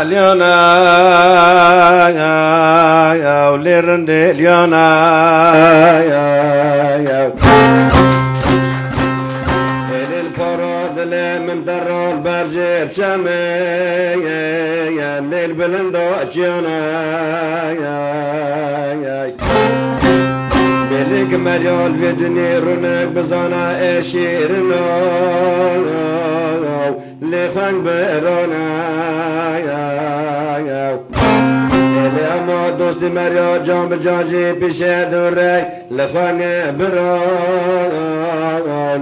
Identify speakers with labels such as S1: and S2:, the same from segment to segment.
S1: لیانا یا لیرند لیانا یا لیل پارا دل من درال برجر چمه یا لیل بلند آجیانا یا بلیک مریال و دنی رونق بزانا اشیرنا لیخوان برانا اما دوستی مریا جان به جانجی پیش دوره لیخوان برا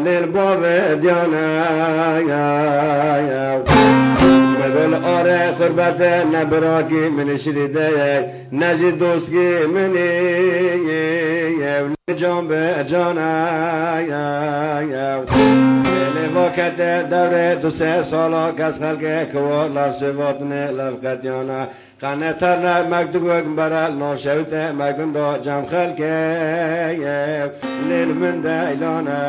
S1: لیل باو دیانا مگل آره خربت نبراکی من شریده نجی دوستی منی جان به جانا وقت دوره دو سه سالا کس خلقه کوار لفظواتنه لفقتیانا قنه ترنه مکتوب برال ناشوته مگن دا جم خلقه لیل من دیلانا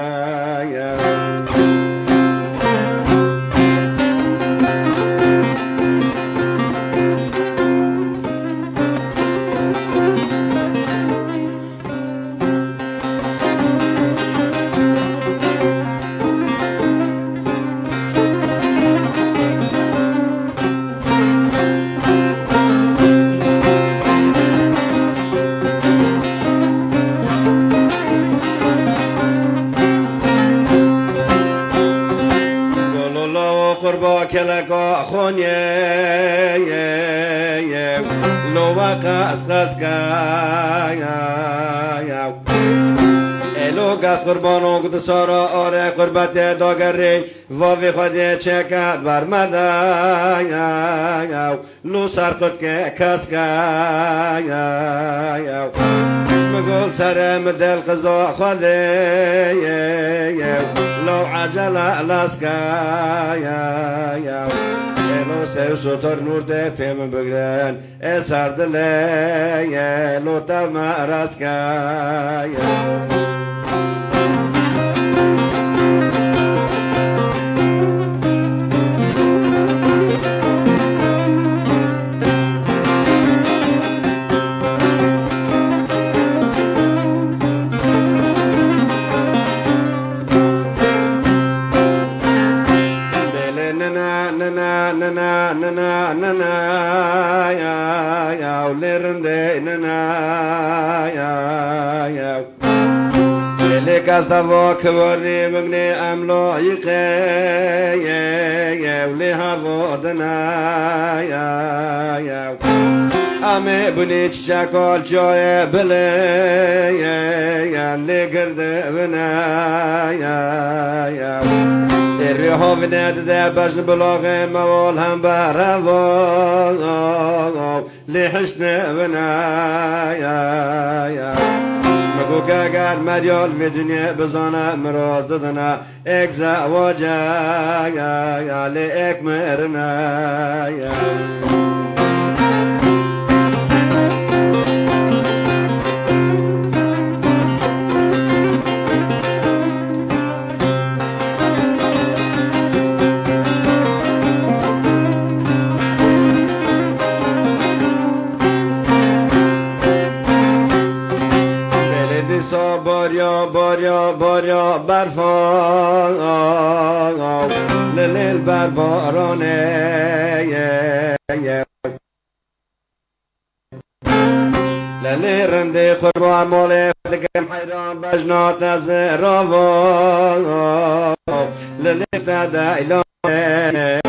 S1: کلکا خونیه لو وقاس قسکا الو قس قربانو قد سارا آره قربت داگری واوی خودی چکت برمده لو سرقت که کسکا مقول سرم دل قضا خودی لو عجل لاسکا لو سیو سوتر نور ده پیم بگرن سر دله لو تم راسکا کاستوا کوری مگنی املایقه ولی هوا دنا امه بنی چکال جای بله یعنی گرده بنا دری ها و نده بجن بلاغ موال هم بروا لیحشن بنا مگو که اگر مریال و دنیا بزانه مراز دادنه اک زواجه لی اک مرنه باریا برفا لیل بر بارانه لیل رنده خربا عماله فلکم حیران بجنات از راوا لیل فده ایلانه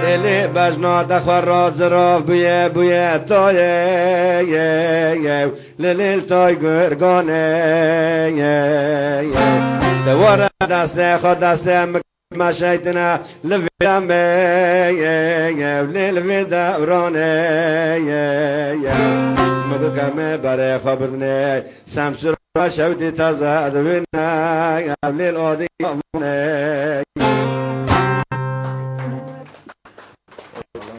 S1: لیل بجنات خورات زراف بویه تایه لیل تای گرگانه دواره دسته خود دسته مشیتنا لفیدم لیل دورانه مگو کمه برای خبرنه سمسور شوتی تازه دوینه لیل آدی آمونه